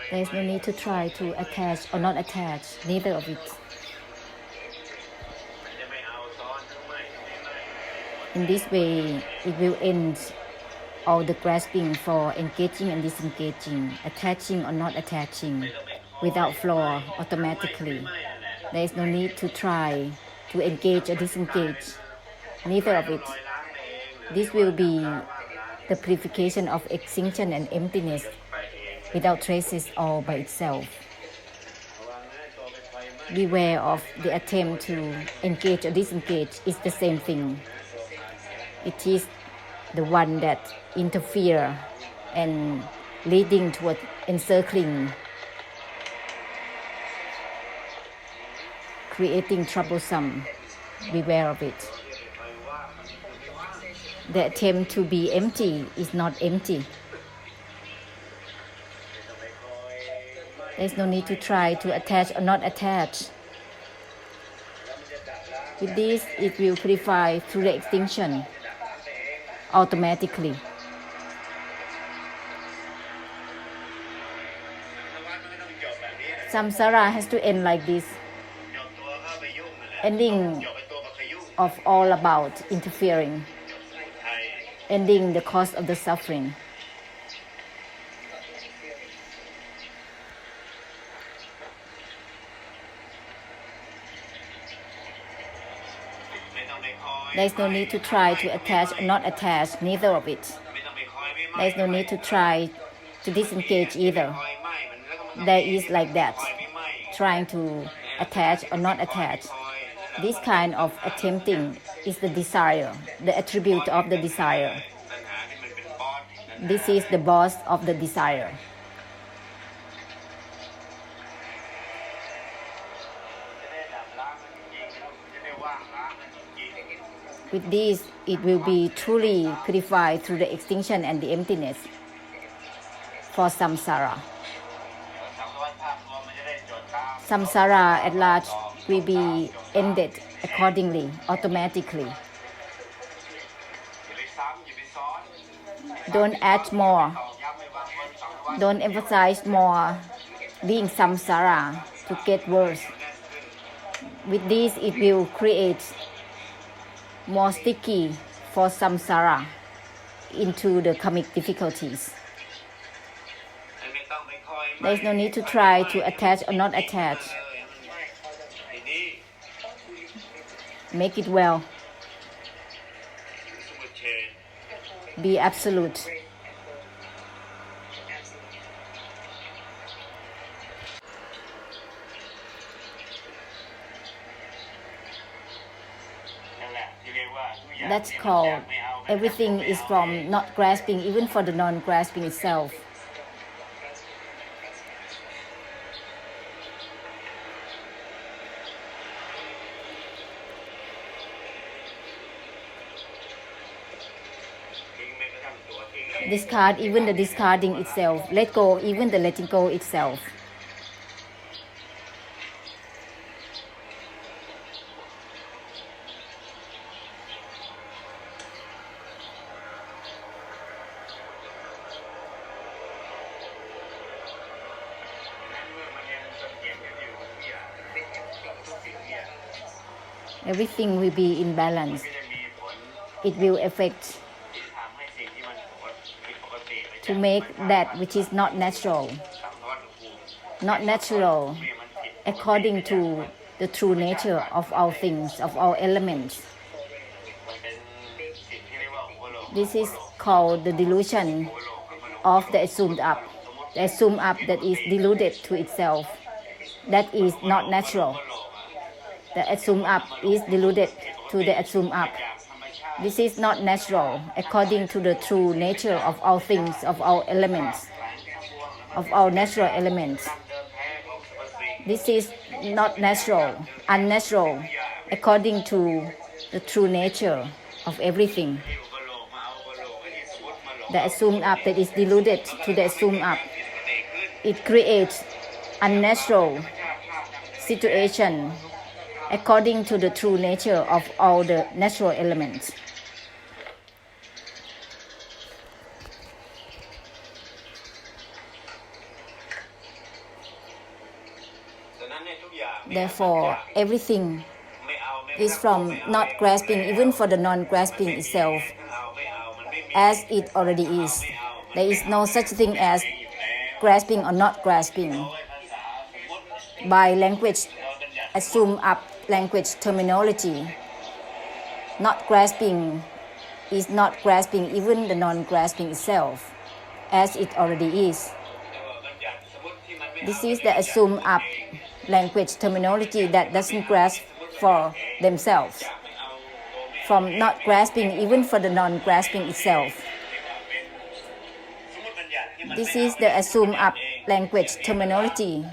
There is no need to try to attach or not attach, neither of it. In this way, it will end all the grasping for engaging and disengaging, attaching or not attaching, without flaw automatically. There is no need to try to engage or disengage, neither of it. This will be the purification of extinction and emptiness without traces all by itself. Beware of the attempt to engage or disengage. It's the same thing. It is the one that interfere and leading toward encircling, creating troublesome. Beware of it. The attempt to be empty is not empty. There's no need to try to attach or not attach. With this, it will purify through the extinction automatically. Samsara has to end like this. Ending of all about interfering. Ending the cause of the suffering. There is no need to try to attach or not attach, neither of it. There is no need to try to disengage either. There is like that, trying to attach or not attach. This kind of attempting is the desire, the attribute of the desire. This is the boss of the desire. With this, it will be truly purified through the extinction and the emptiness for samsara. Samsara at large will be ended accordingly, automatically. Don't add more. Don't emphasize more being samsara to get worse. With this, it will create more sticky for samsara into the karmic difficulties. There is no need to try to attach or not attach. Make it well. Be absolute. That's called everything is from not grasping, even for the non-grasping itself. Discard even the discarding itself. Let go even the letting go itself. Everything will be in balance. It will affect to make that which is not natural according to the true nature of all things, of all elements. This is called the delusion of the assumed up. The assumed up that is deluded to itself. That is not natural. The assumed up is deluded to the assumed up. This is not natural according to the true nature of all things, of all elements, of all natural elements. This is not natural, unnatural according to the true nature of everything. The assumed up that is deluded to the assumed up, it creates unnatural situation according to the true nature of all the natural elements. Therefore, everything is from not grasping, even for the non-grasping itself, as it already is. There is no such thing as grasping or not grasping. By language, assume up language terminology, not grasping is not grasping even the non-grasping itself, as it already is. This is the assume up language terminology that doesn't grasp for themselves, from not grasping even for the non-grasping itself. This is the assume up language terminology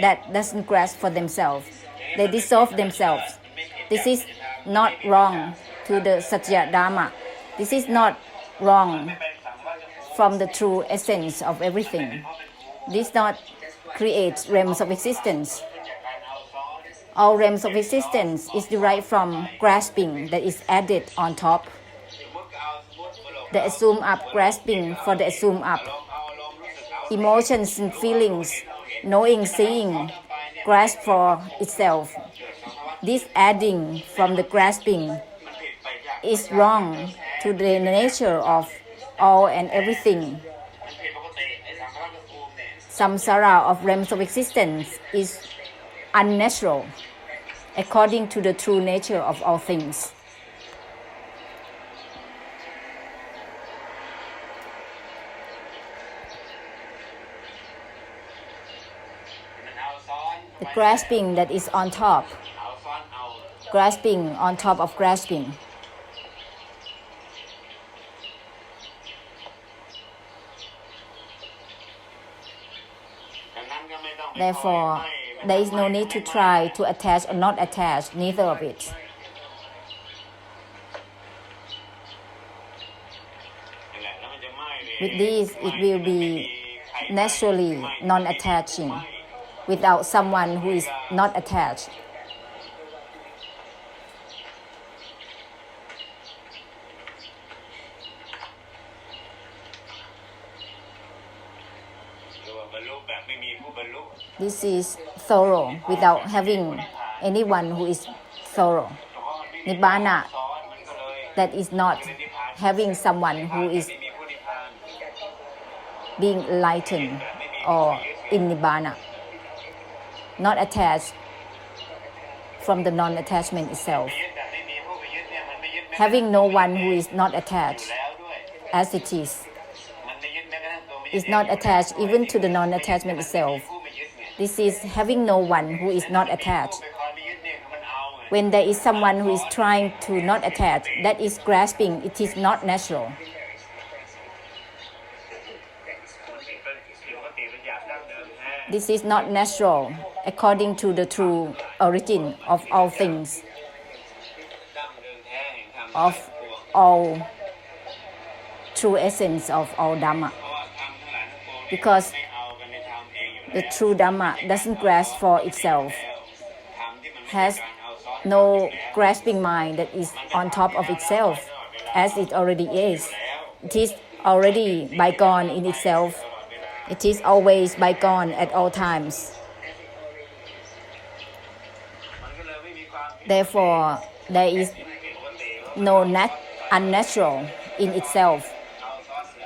that doesn't grasp for themselves. They dissolve themselves. This is not wrong to the Satya Dharma. This is not wrong from the true essence of everything. This not creates realms of existence. All realms of existence is derived from grasping that is added on top. The assume up grasping for the assume up. Emotions and feelings, knowing, seeing, grasp for itself. This adding from the grasping is wrong to the nature of all and everything. Samsara of realms of existence is unnatural according to the true nature of all things. The grasping that is on top, grasping on top of grasping. Therefore, there is no need to try to attach or not attach, neither of it. With this, it will be naturally non-attaching, without someone who is not attached. This is thorough without having anyone who is thorough. Nibbana, that is not having someone who is being enlightened or in Nibbana. Not attached from the non-attachment itself. Having no one who is not attached as it is not attached even to the non-attachment itself. This is having no one who is not attached. When there is someone who is trying to not attach, that is grasping, it is not natural. This is not natural according to the true origin of all things, of all true essence of all Dhamma. Because the true Dhamma doesn't grasp for itself, has no grasping mind that is on top of itself, as it already is. It is already bygone in itself. It is always bygone at all times. Therefore, there is no unnatural in itself.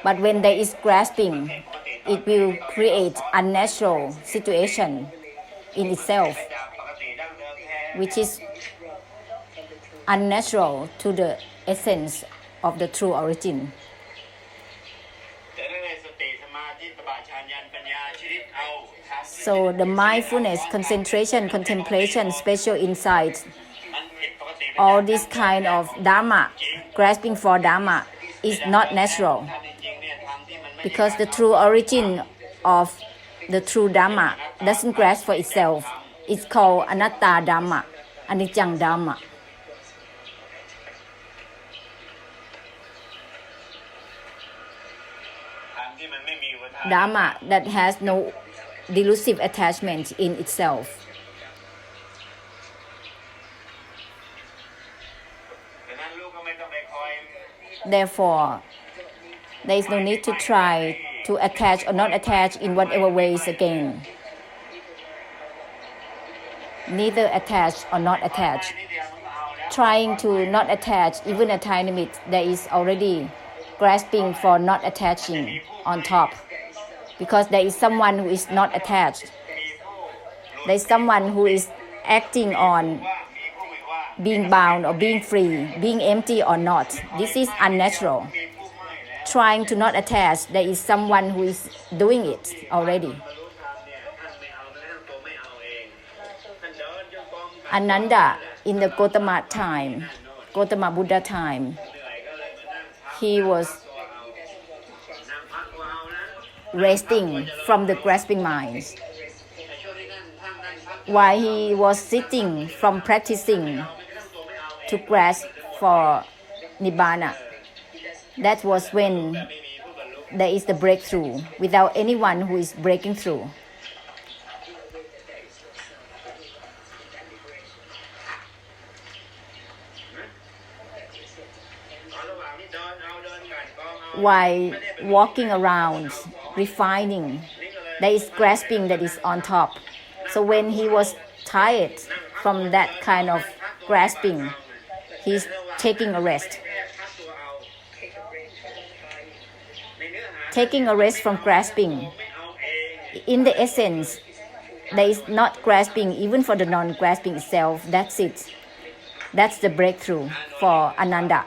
But when there is grasping, it will create unnatural situation in itself, which is unnatural to the essence of the true origin. So the mindfulness, concentration, contemplation, special insight, all this kind of Dhamma, grasping for Dhamma, is not natural. Because the true origin of the true Dhamma doesn't grasp for itself. It's called Anatta Dhamma, Anicca Dhamma. Dhamma that has no delusive attachment in itself. Therefore, there is no need to try to attach or not attach in whatever ways again. neither attached or not attached. Trying to not attach even a tiny bit, there is already grasping for not attaching on top. Because there is someone who is not attached. There is someone who is acting on being bound or being free, being empty or not. This is unnatural. Trying to not attach, there is someone who is doing it already. Ananda, in the Gautama time, Gautama Buddha time, he was resting from the grasping mind. While he was sitting from practicing to grasp for Nibbana, that was when there is the breakthrough, without anyone who is breaking through. While walking around, refining, there is grasping that is on top. So when he was tired from that kind of grasping, he's taking a rest. Taking a rest from grasping. In the essence, there is not grasping even for the non-grasping itself. That's it. That's the breakthrough for Ananda.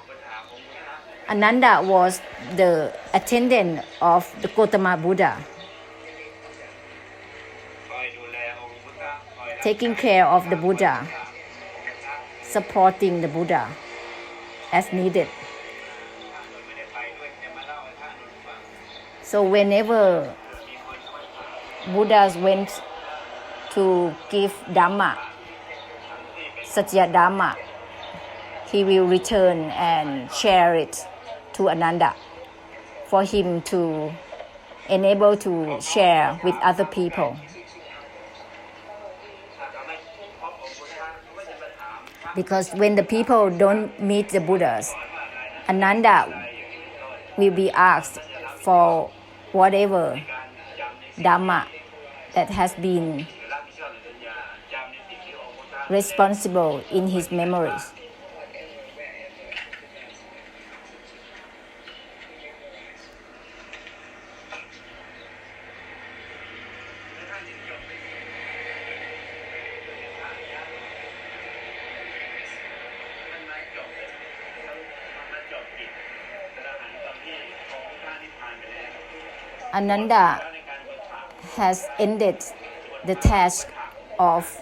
Ananda was the attendant of the Gautama Buddha, taking care of the Buddha, supporting the Buddha as needed. So whenever Buddhas went to give Dhamma, Satya Dhamma, he will return and share it to Ananda for him to enable to share with other people. Because when the people don't meet the Buddhas, Ananda will be asked for whatever Dhamma that has been responsible in his memories. Ananda has ended the task of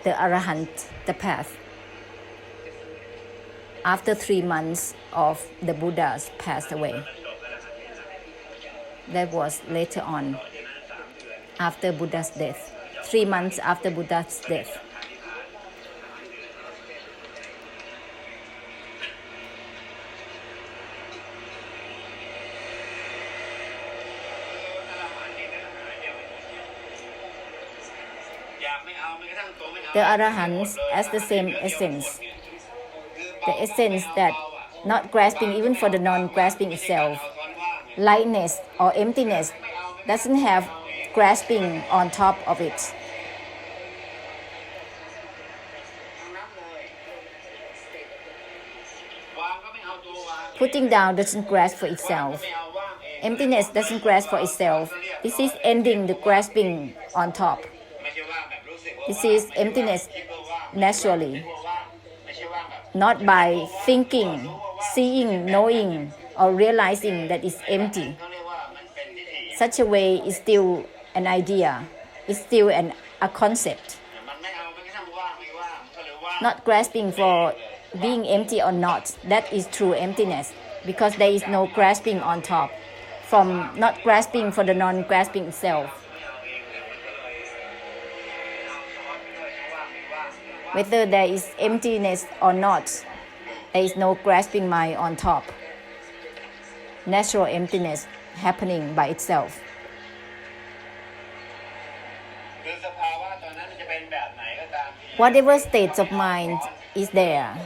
the Arahant, the path. After 3 months of the Buddhas passed away. That was later on, after Buddha's death. 3 months after Buddha's death. The Arahants has the same essence. The essence that not grasping even for the non-grasping itself. Lightness or emptiness doesn't have grasping on top of it. Putting down doesn't grasp for itself. Emptiness doesn't grasp for itself. This is ending the grasping on top. This is emptiness naturally, not by thinking, seeing, knowing, or realizing that it's empty. Such a way is still an idea, is still a concept. Not grasping for being empty or not, that is true emptiness, because there is no grasping on top, from not grasping for the non-grasping itself. Whether there is emptiness or not, there is no grasping mind on top. Natural emptiness happening by itself. Whatever states of mind is there,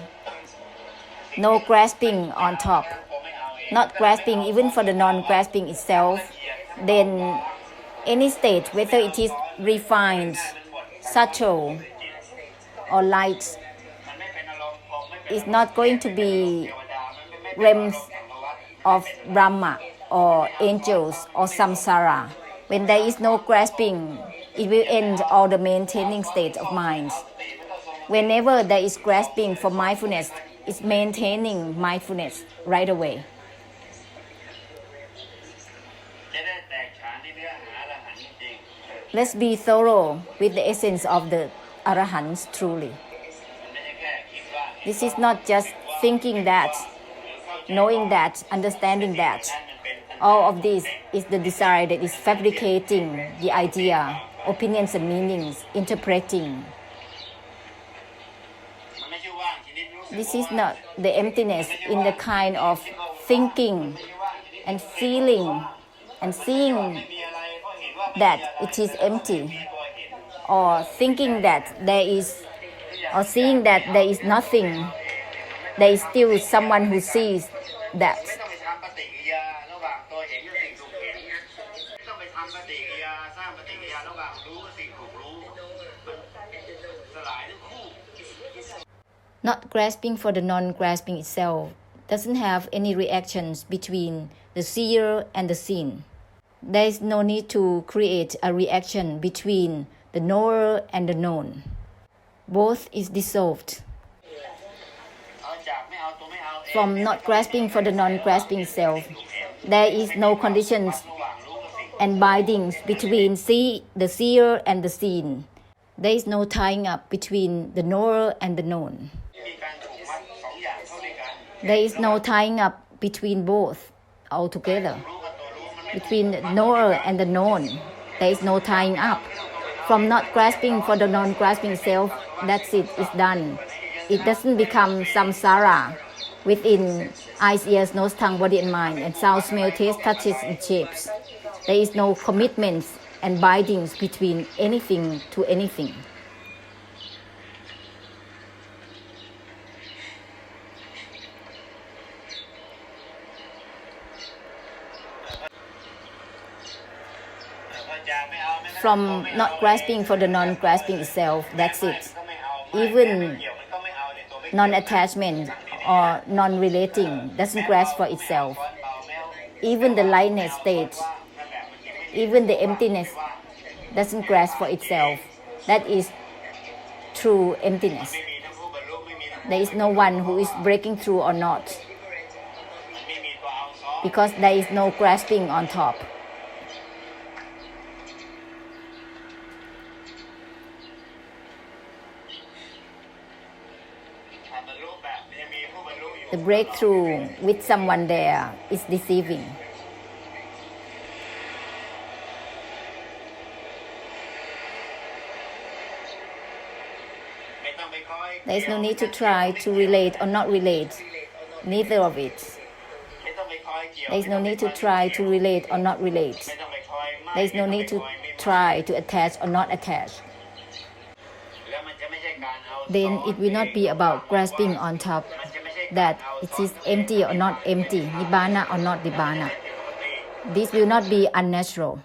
no grasping on top, not grasping even for the non-grasping itself, then any state, whether it is refined, subtle, or light is not going to be realms of Brahma or angels or Samsara. When there is no grasping, it will end all the maintaining state of mind. Whenever there is grasping for mindfulness, it's maintaining mindfulness right away. Let's be thorough with the essence of the Arahants truly. This is not just thinking that, knowing that, understanding that. All of this is the desire that is fabricating the idea, opinions and meanings, interpreting. This is not the emptiness in the kind of thinking and feeling and seeing that it is empty, or thinking that there is, or seeing that there is nothing. There is still someone who sees that. Not grasping for the non-grasping itself doesn't have any reactions between the seer and the seen. There is no need to create a reaction between the knower and the known. Both is dissolved. From not grasping for the non-grasping self, there is no conditions and bindings between the seer and the seen. There is no tying up between the knower and the known. There is no tying up between both altogether. Between the knower and the known, there is no tying up. From not grasping for the non-grasping self, that's it, it's done. It doesn't become samsara within eyes, ears, nose, tongue, body and mind, and sound, smell, taste, touches and shapes. There is no commitments and bindings between anything to anything. From not grasping for the non-grasping itself, that's it. Even non-attachment or non-relating doesn't grasp for itself. Even the lightness state, even the emptiness doesn't grasp for itself. That is true emptiness. There is no one who is breaking through or not, because there is no grasping on top. The breakthrough with someone there is deceiving. There is no need to try to relate or not relate, neither of it. There is no need to try to relate or not relate. There is no need to try to attach or not attach. Then it will not be about grasping on top, that it is empty or not empty, nibbana or not nibbana. This will not be unnatural.